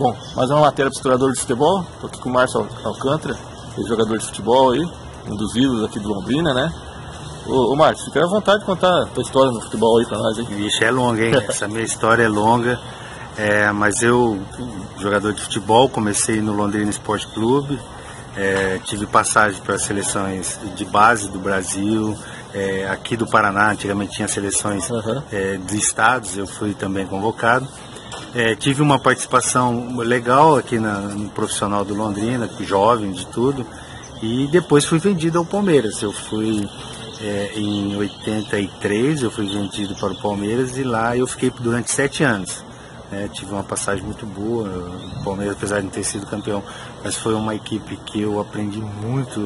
Bom, mais uma matéria para o historiador de futebol. Estou aqui com o Márcio Alcântara, jogador de futebol aí, um dos ídolos aqui do Londrina, né? Ô Márcio, fica à vontade de contar a tua história no futebol aí para nós, hein? Vixe, é longa, hein? Essa minha história é longa, mas eu, jogador de futebol, comecei no Londrina Esporte Clube, tive passagem para seleções de base do Brasil, aqui do Paraná, antigamente tinha seleções de estados, eu fui também convocado. Tive uma participação legal aqui no profissional do Londrina, jovem de tudo, e depois fui vendido ao Palmeiras. Eu fui em 83, eu fui vendido para o Palmeiras e lá eu fiquei durante 7 anos. Tive uma passagem muito boa. O Palmeiras, apesar de não ter sido campeão, mas foi uma equipe que eu aprendi muito,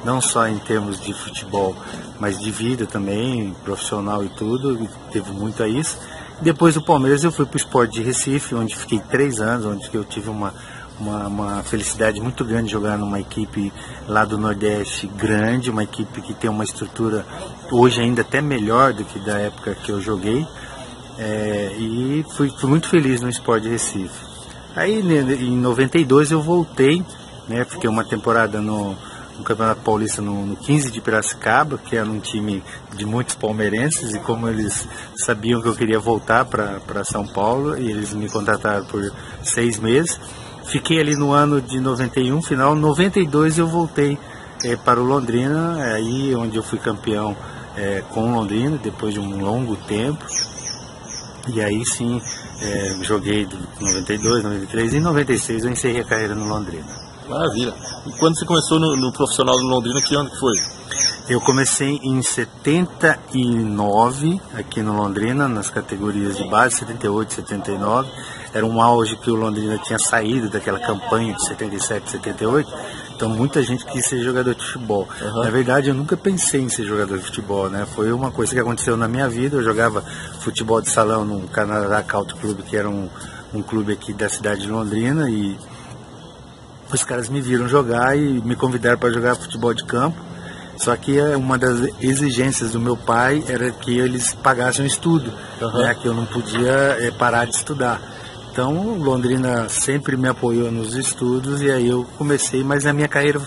não só em termos de futebol, mas de vida também, profissional e tudo, teve muito a isso. Depois do Palmeiras eu fui para o Sport de Recife, onde fiquei 3 anos, onde eu tive uma felicidade muito grande de jogar numa equipe lá do Nordeste grande, uma equipe que tem uma estrutura hoje ainda até melhor do que da época que eu joguei, e fui muito feliz no Sport de Recife. Aí em 92 eu voltei, fiquei uma temporada no Campeonato Paulista no 15 de Piracicaba, que era um time de muitos palmeirenses, e como eles sabiam que eu queria voltar para São Paulo, e eles me contrataram por 6 meses. Fiquei ali no ano de 91, final 92 eu voltei para o Londrina, aí onde eu fui campeão com o Londrina, depois de um longo tempo. E aí sim, joguei de 92, 93 e em 96 eu encerrei a carreira no Londrina. Maravilha. E quando você começou no profissional do Londrina, que ano que foi? Eu comecei em 79 aqui no Londrina, nas categorias de base, 78, 79. Era um auge que o Londrina tinha saído daquela campanha de 77, 78. Então muita gente quis ser jogador de futebol. Na verdade eu nunca pensei em ser jogador de futebol, né? Foi uma coisa que aconteceu na minha vida. Eu jogava futebol de salão no Canadá Country Club, que era um clube aqui da cidade de Londrina, e os caras me viram jogar e me convidaram para jogar futebol de campo. Só que uma das exigências do meu pai era que eles pagassem o estudo, que eu não podia parar de estudar. Então Londrina sempre me apoiou nos estudos e aí eu comecei, mas a minha carreira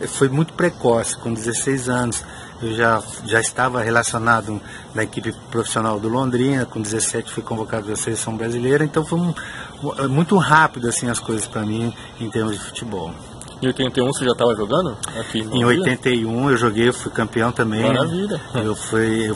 foi muito precoce, com 16 anos. Eu já estava relacionado na equipe profissional do Londrina, com 17 fui convocado da seleção brasileira, então foi muito rápido assim, as coisas para mim em termos de futebol. Em 81 você já estava jogando? Aqui em 81 eu joguei, eu fui campeão também. Maravilha. Eu fui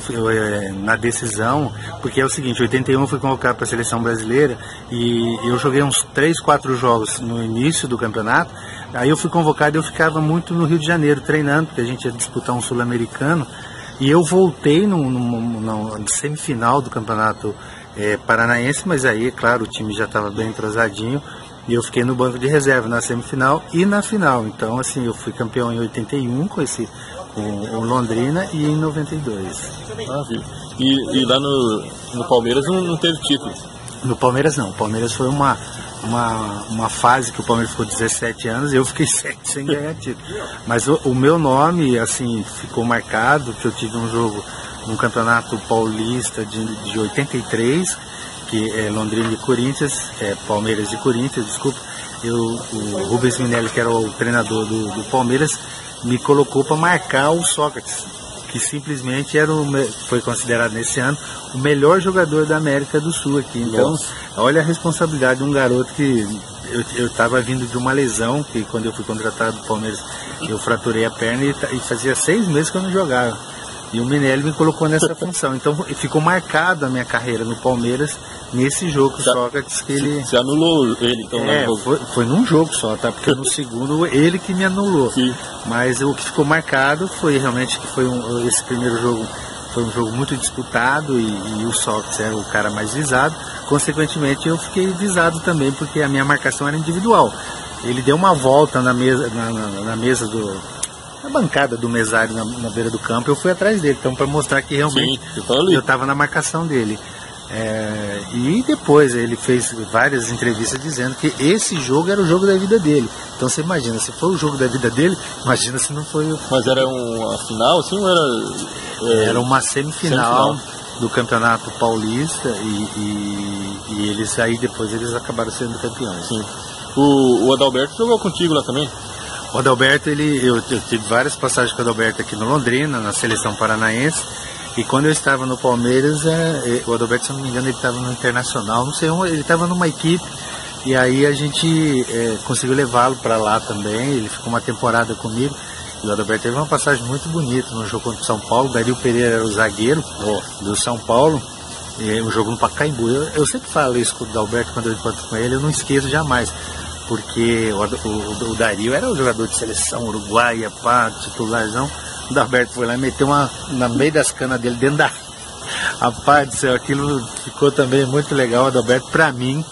na decisão, porque é o seguinte, em 81 eu fui convocado para a seleção brasileira e eu joguei uns 3, 4 jogos no início do campeonato. Aí eu fui convocado e eu ficava muito no Rio de Janeiro treinando, porque a gente ia disputar um sul-americano. E eu voltei no semifinal do campeonato paranaense, mas aí, é claro, o time já estava bem entrosadinho. E eu fiquei no banco de reserva na semifinal e na final. Então, assim, eu fui campeão em 81 com o Londrina e em 92. Maravilha. E lá no Palmeiras não teve título? No Palmeiras não. O Palmeiras foi uma fase que o Palmeiras ficou 17 anos e eu fiquei 7 sem ganhar título. Mas o meu nome, assim, ficou marcado, que eu tive um jogo num campeonato paulista de 83, que é Londrina e Corinthians, Palmeiras e Corinthians, desculpa. O Rubens Minelli, que era o treinador do Palmeiras, me colocou para marcar o Sócrates, que simplesmente foi considerado nesse ano o melhor jogador da América do Sul aqui. Então, olha a responsabilidade de um garoto que eu estava vindo de uma lesão, que quando eu fui contratado do Palmeiras eu fraturei a perna e fazia 6 meses que eu não jogava. E o Minelli me colocou nessa função. Então ficou marcada a minha carreira no Palmeiras nesse jogo com o Sócrates, que ele... Você anulou ele, então? Foi num jogo só, tá? Porque no segundo ele que me anulou. Sim. Mas o que ficou marcado foi realmente que esse primeiro jogo foi um jogo muito disputado e o Sócrates era o cara mais visado. Consequentemente eu fiquei visado também, porque a minha marcação era individual. Ele deu uma volta na mesa na bancada do mesário na beira do campo, eu fui atrás dele, então para mostrar que realmente eu estava na marcação dele. E depois ele fez várias entrevistas dizendo que esse jogo era o jogo da vida dele. Então você imagina, se foi o jogo da vida dele, imagina se não foi. Mas era uma final assim ou era? Era uma semifinal do Campeonato Paulista e eles aí depois eles acabaram sendo campeões. Sim. O Adalberto jogou contigo lá também? O Adalberto, eu tive várias passagens com o Adalberto aqui no Londrina, na seleção paranaense, e quando eu estava no Palmeiras, o Adalberto, se eu não me engano, ele estava no Internacional, não sei, ele estava numa equipe, e aí a gente conseguiu levá-lo para lá também, ele ficou uma temporada comigo, e o Adalberto teve uma passagem muito bonita no jogo contra o São Paulo. O Dario Pereira era o zagueiro do São Paulo, um jogo no Pacaembu. Eu sempre falo isso com o Adalberto quando eu encontro com ele, eu não esqueço jamais, porque o Dario era o jogador de seleção uruguaia, pá, titularzão. O Adalberto foi lá e meteu uma na meio das canas dele, dentro da... Rapaz do céu, aquilo ficou também muito legal. O Adalberto, pra mim,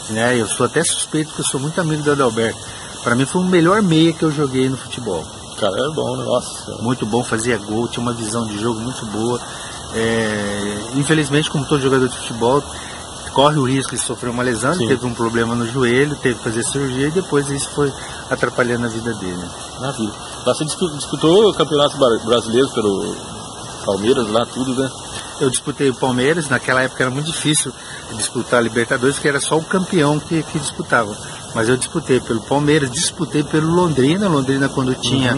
né, eu sou até suspeito porque eu sou muito amigo do Adalberto. Pra mim foi o melhor meia que eu joguei no futebol. Cara, é bom, né? Nossa. Muito bom, fazia gol, tinha uma visão de jogo muito boa. Infelizmente, como todo jogador de futebol, corre o risco de sofrer uma lesão. Ele teve um problema no joelho, teve que fazer cirurgia e depois isso foi atrapalhando a vida dele. Na vida. Lá você disputou o Campeonato Brasileiro pelo Palmeiras, lá tudo, né? Eu disputei o Palmeiras, naquela época era muito difícil disputar a Libertadores, porque era só o campeão que disputava. Mas eu disputei pelo Palmeiras, disputei pelo Londrina quando tinha,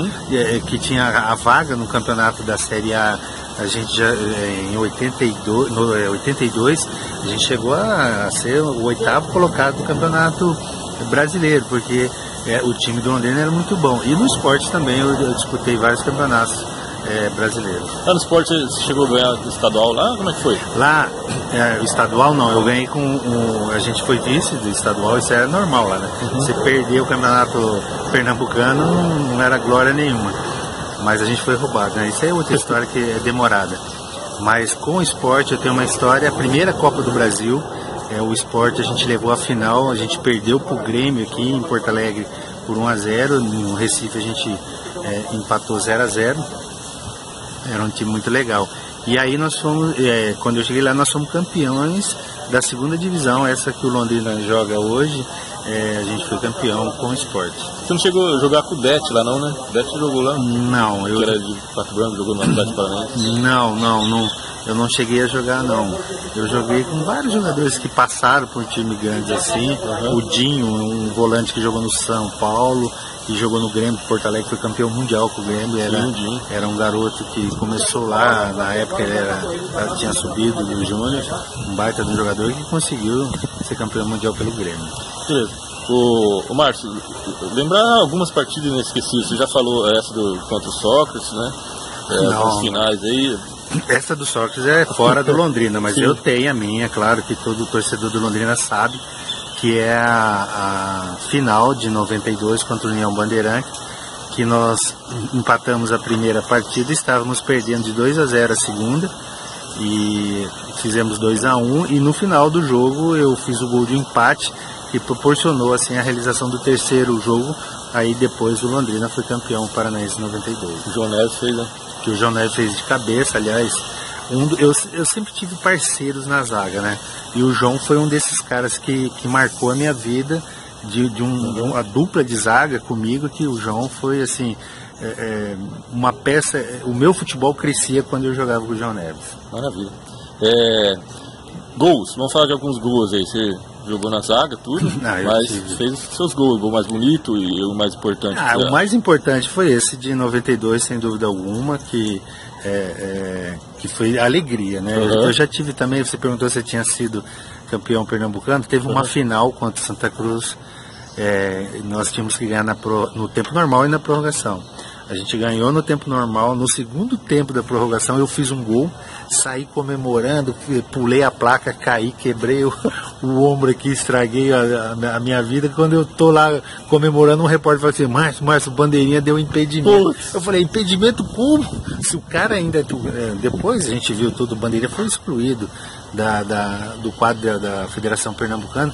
que tinha a vaga no campeonato da Série A. A gente já em 82 a gente chegou a ser o 8º colocado do Campeonato Brasileiro, porque o time do Londrina era muito bom. E no esporte também eu disputei vários campeonatos brasileiros. No esporte você chegou a ganhar o estadual lá? Como é que foi? Lá, o estadual não, eu ganhei a gente foi vice do estadual, isso era normal lá, né? Você perder o campeonato pernambucano não era glória nenhuma. Mas a gente foi roubado, né? Isso é outra história que é demorada. Mas com o esporte eu tenho uma história, a primeira Copa do Brasil, o esporte a gente levou à final, a gente perdeu pro Grêmio aqui em Porto Alegre por 1-0, no Recife a gente empatou 0-0, era um time muito legal. E aí nós fomos, quando eu cheguei lá, nós fomos campeões da 2ª divisão, essa que o Londrina joga hoje, a gente foi campeão com o esporte. Você não chegou a jogar com o Dete lá não, né? O Dete jogou lá? Não. Que era de Pato Branco, jogou no Atlético Paranaense? Não, eu não cheguei a jogar não. Eu joguei com vários jogadores que passaram por time grandes assim. O Dinho, um volante que jogou no São Paulo e jogou no Grêmio de Porto Alegre, foi campeão mundial com o Grêmio. Era um garoto que começou lá, na época ele tinha subido do Júnior, um baita do jogador que conseguiu ser campeão mundial pelo Grêmio. Beleza. O Márcio, lembrar algumas partidas inesquecíveis, você já falou essa contra o Sócrates, né? Nos finais aí. Essa do Sócrates é fora do Londrina, mas eu tenho a minha, claro que todo torcedor do Londrina sabe, que é a final de 92 contra o União Bandeirante, que nós empatamos a primeira partida, estávamos perdendo de 2-0 a segunda, e fizemos 2-1, e no final do jogo eu fiz o gol de empate, que proporcionou assim a realização do terceiro jogo. Aí depois o Londrina foi campeão paranaense em 92. O João Neves fez, né? Que o João Neves fez de cabeça, aliás. Eu sempre tive parceiros na zaga, né? E o João foi um desses caras que marcou a minha vida, de uma dupla de zaga comigo, que o João foi assim, uma peça. O meu futebol crescia quando eu jogava com o João Neves. Maravilha. Gols, vamos falar de alguns gols aí. Você jogou na zaga, tudo, mas fez os seus gols, o gol mais bonito e o mais importante. O mais importante foi esse de 92, sem dúvida alguma, que foi alegria, né? Eu já tive também, você perguntou se eu tinha sido campeão pernambucano, teve uma final contra o Santa Cruz, nós tínhamos que ganhar no tempo normal e na prorrogação. A gente ganhou no tempo normal, no segundo tempo da prorrogação eu fiz um gol, saí comemorando, pulei a placa, caí, quebrei o ombro aqui, estraguei a minha vida. Quando eu tô lá comemorando, um repórter falou assim: Márcio, o bandeirinha deu impedimento. Eu falei: impedimento como? Se o cara ainda... Depois a gente viu tudo, o bandeirinha foi excluído do quadro da Federação Pernambucana.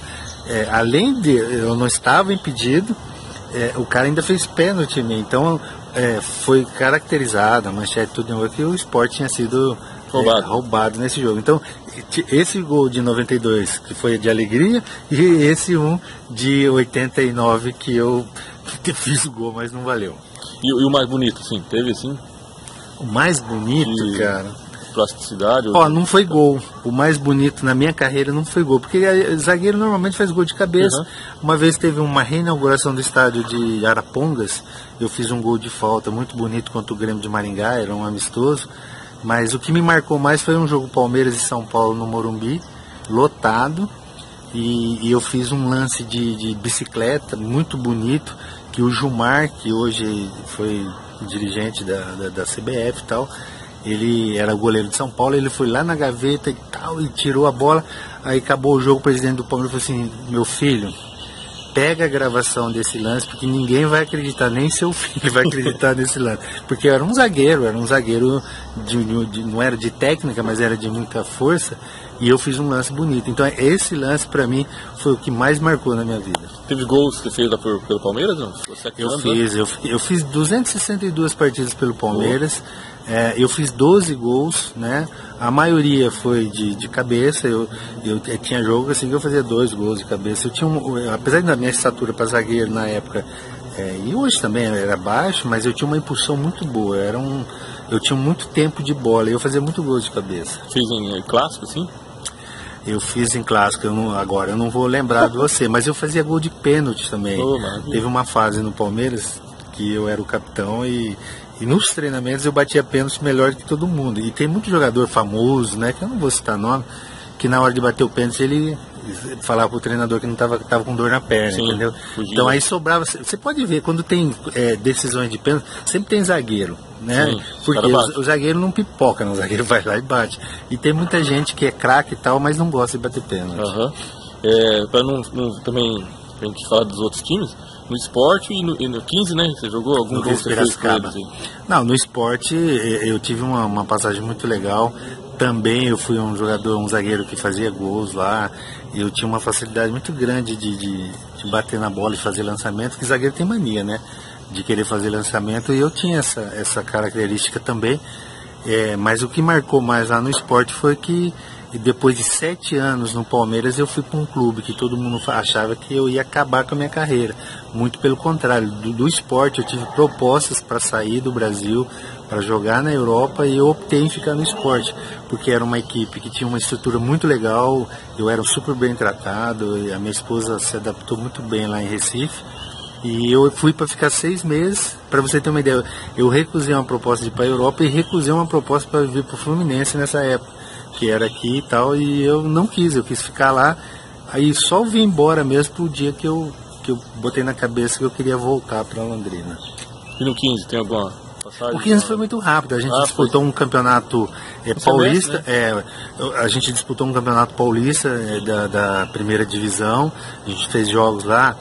Além de eu não estava impedido, o cara ainda fez pênalti em mim. Então foi caracterizado, a manchete tudo que o esporte tinha sido roubado nesse jogo. Então esse gol de 92 que foi de alegria, e esse de 89 que eu fiz o gol, mas não valeu. E o mais bonito, sim, teve assim? O mais bonito, cara, plasticidade? Ó, não foi gol. O mais bonito na minha carreira não foi gol, porque zagueiro normalmente faz gol de cabeça. Uma vez teve uma reinauguração do estádio de Arapongas, eu fiz um gol de falta muito bonito contra o Grêmio de Maringá, era um amistoso. Mas o que me marcou mais foi um jogo Palmeiras e São Paulo no Morumbi, lotado. E eu fiz um lance de bicicleta muito bonito, que o Gilmar, que hoje foi dirigente da CBF e tal, ele era o goleiro de São Paulo, ele foi lá na gaveta e tal, e tirou a bola. Aí acabou o jogo, o presidente do Palmeiras falou assim: meu filho, pega a gravação desse lance, porque ninguém vai acreditar, nem seu filho vai acreditar nesse lance. Porque eu era um zagueiro não era de técnica, mas era de muita força, e eu fiz um lance bonito. Então esse lance pra mim foi o que mais marcou na minha vida. Teve gols que você fez lá pelo Palmeiras? Não? Eu fiz 262 partidas pelo Palmeiras. Eu fiz 12 gols, né? A maioria foi de cabeça. Eu tinha jogo assim que eu fazia 2 gols de cabeça. Apesar da minha estatura para zagueiro na época, e hoje também era baixo, mas eu tinha uma impulsão muito boa. Eu tinha muito tempo de bola e eu fazia muito gols de cabeça. Fez em clássico, sim? Eu fiz em clássico, agora eu não vou lembrar de você, mas eu fazia gol de pênalti também. Teve uma fase no Palmeiras que eu era o capitão e nos treinamentos eu batia pênalti melhor que todo mundo. E tem muito jogador famoso, né, que eu não vou citar nome, que na hora de bater o pênalti ele falava pro treinador que não tava com dor na perna, sim, entendeu? Fugia. Então aí sobrava, você pode ver, quando tem decisões de pênalti, sempre tem zagueiro, né? Sim, porque o zagueiro não pipoca, o zagueiro vai lá e bate. E tem muita gente que é craque e tal, mas não gosta de bater pênalti. Para não também, pra gente falar dos outros times, no esporte e no 15, né? Você jogou algum gol que você fez com eles? Não, no esporte eu tive uma passagem muito legal. Também eu fui um zagueiro que fazia gols lá. Eu tinha uma facilidade muito grande de bater na bola e fazer lançamento, que zagueiro tem mania, né? De querer fazer lançamento, e eu tinha essa característica também. Mas o que marcou mais lá no esporte foi que depois de 7 anos no Palmeiras eu fui para um clube que todo mundo achava que eu ia acabar com a minha carreira. Muito pelo contrário, do esporte eu tive propostas para sair do Brasil, para jogar na Europa, e eu optei em ficar no esporte, porque era uma equipe que tinha uma estrutura muito legal, eu era super bem tratado, e a minha esposa se adaptou muito bem lá em Recife. E eu fui para ficar 6 meses, para você ter uma ideia. Eu recusei uma proposta de ir para a Europa e recusei uma proposta para vir para o Fluminense nessa época, que era aqui e tal, e eu não quis, eu quis ficar lá. Aí só vim embora mesmo pro dia que eu botei na cabeça que eu queria voltar para Londrina. E no 15 tem alguma passagem? O 15 foi muito rápido, a gente disputou um campeonato paulista, né? A gente disputou um campeonato paulista da primeira divisão, a gente fez jogos lá.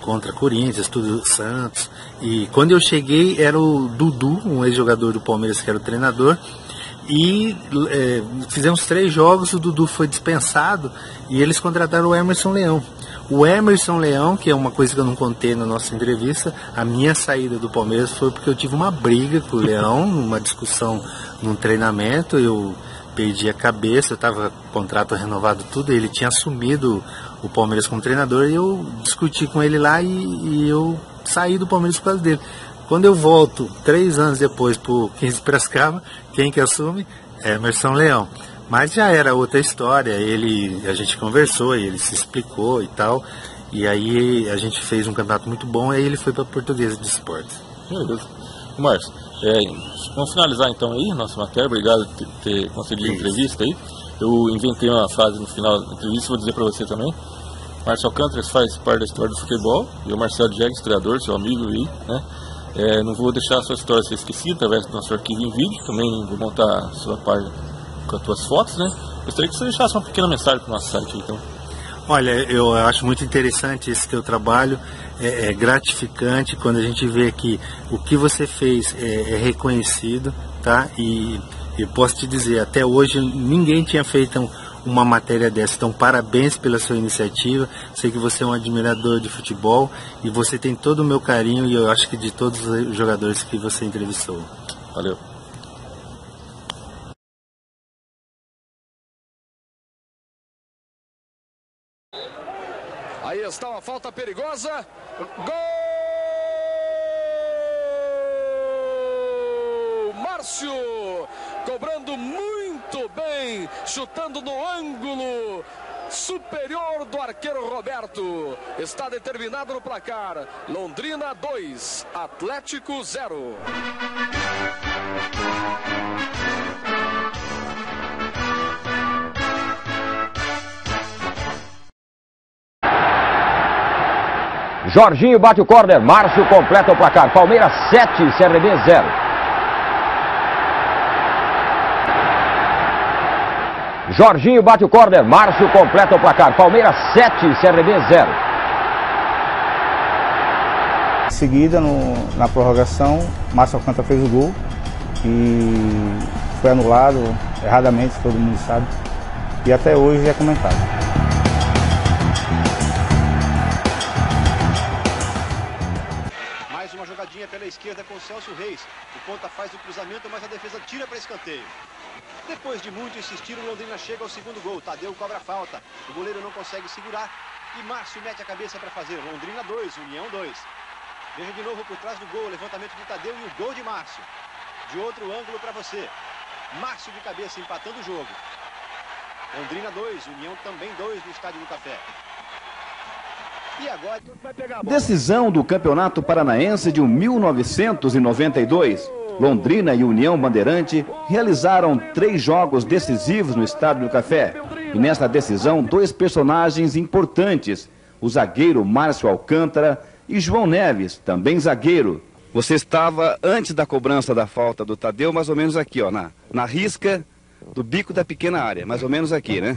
Contra Corinthians, tudo Santos. E quando eu cheguei era o Dudu, um ex-jogador do Palmeiras que era o treinador. E fizemos 3 jogos, o Dudu foi dispensado e eles contrataram o Emerson Leão. O Emerson Leão, que é uma coisa que eu não contei na nossa entrevista, a minha saída do Palmeiras foi porque eu tive uma briga com o Leão, uma discussão num treinamento, eu perdi a cabeça, eu estava com o contrato renovado tudo, ele tinha assumido o Palmeiras como treinador e eu discuti com ele lá e eu saí do Palmeiras por causa dele. Quando eu volto 3 anos depois pro 15 de Piracicaba, quem que assume? Emerson Leão. Mas já era outra história, a gente conversou, ele se explicou e tal, e aí a gente fez um campeonato muito bom, e aí ele foi para a Portuguesa de Esportes. Beleza. Márcio, vamos finalizar então aí nossa matéria. Obrigado por ter concedido a entrevista aí. Eu inventei uma frase no final da entrevista, vou dizer para você também. Márcio Alcântara faz parte da história do futebol, e o Marcelo Diego, historiador, seu amigo aí, né? Não vou deixar a sua história ser esquecida através do nosso arquivo em vídeo, também vou montar a sua página com as tuas fotos, né? Gostaria que você deixasse uma pequena mensagem para o nosso site, então. Olha, eu acho muito interessante esse teu trabalho, é gratificante quando a gente vê que o que você fez é reconhecido, tá? E eu posso te dizer, até hoje ninguém tinha feito uma matéria dessa, então parabéns pela sua iniciativa. Sei que você é um admirador de futebol e você tem todo o meu carinho, e eu acho que de todos os jogadores que você entrevistou. Valeu. Aí está uma falta perigosa. Gol! Márcio, cobrando muito bem, chutando no ângulo superior do arqueiro Roberto. Está determinado no placar. Londrina 2, Atlético 0. Jorginho bate o córner, Márcio completa o placar. Palmeiras 7, CRB 0. Jorginho bate o córner, Márcio completa o placar. Palmeiras 7, CRB 0. Em seguida, na prorrogação, Márcio Alcântara fez o gol e foi anulado erradamente, todo mundo sabe. E até hoje é comentado. Mais uma jogadinha pela esquerda com o Celso Reis. O ponta faz o cruzamento, mas a defesa tira para escanteio. Depois de muito insistir, o Londrina chega ao segundo gol. Tadeu cobra a falta. O goleiro não consegue segurar e Márcio mete a cabeça para fazer. Londrina 2, União 2. Veja de novo por trás do gol, o levantamento de Tadeu e o gol de Márcio. De outro ângulo para você. Márcio de cabeça empatando o jogo. Londrina 2, União também 2 no Estádio do Café. E agora vai pegar a bola. Decisão do Campeonato Paranaense de 1992. Londrina e União Bandeirante realizaram 3 jogos decisivos no Estádio do Café. E nesta decisão, 2 personagens importantes, o zagueiro Márcio Alcântara e João Neves, também zagueiro. Você estava antes da cobrança da falta do Tadeu, mais ou menos aqui, ó, na risca do bico da pequena área, mais ou menos aqui, né?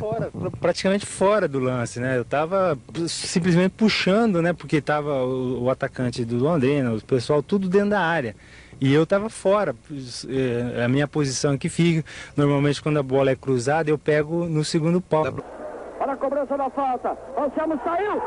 Praticamente fora do lance, né? Eu estava simplesmente puxando, né? Porque estava o atacante do Londrina, o pessoal tudo dentro da área. E eu estava fora, a minha posição aqui fica. Normalmente quando a bola é cruzada eu pego no segundo pau. Olha a cobrança da falta, Anselmo saiu!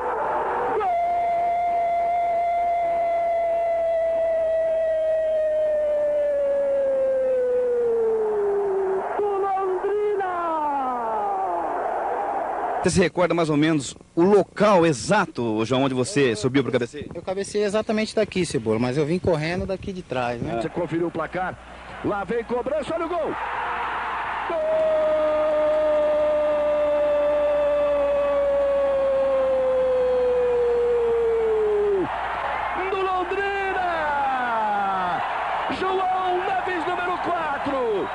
Você se recorda mais ou menos o local exato, João, onde você subiu para o cabeceio? Eu cabecei exatamente daqui, Cebola, mas eu vim correndo daqui de trás, né? Você conferiu o placar, lá vem cobrança, olha o gol! Gol do Londrina! João Neves, número 4.